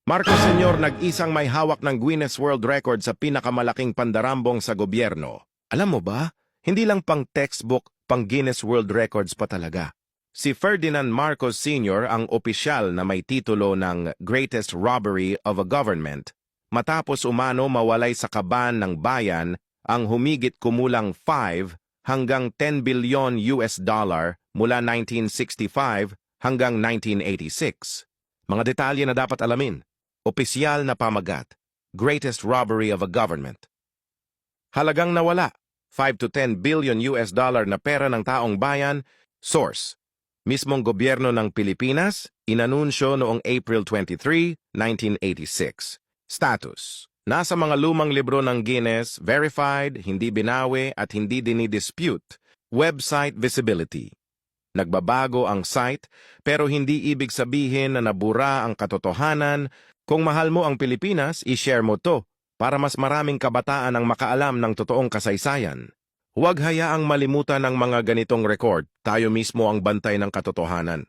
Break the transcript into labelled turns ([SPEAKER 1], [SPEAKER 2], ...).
[SPEAKER 1] Marcos Sr. nag-isang may hawak ng Guinness World Record sa pinakamalaking pandarambong sa gobyerno. Alam mo ba, hindi lang pang textbook, pang Guinness World Records pa talaga. Si Ferdinand Marcos Sr. ang opisyal na may titulo ng Greatest Robbery of a Government matapos umano mawalay sa kaban ng bayan ang humigit kumulang 5 hanggang 10 bilyon US dollar mula 1965 hanggang 1986. Mga detalye na dapat alamin. Opisyal na pamagat. Greatest robbery of a government. Halagang nawala. 5 to 10 billion US dollar na pera ng taong bayan. Source. Mismong gobyerno ng Pilipinas, inanunsyo noong April 23, 1986. Status. Nasa mga lumang libro ng Guinness, verified, hindi binawi at hindi dinidispute. Website visibility. Nagbabago ang site pero hindi ibig sabihin na nabura ang katotohanan. Kung mahal mo ang Pilipinas, i-share mo to para mas maraming kabataan ang makaalam ng totoong kasaysayan. Huwag hayaang malimutan ang mga ganitong record. Tayo mismo ang bantay ng katotohanan.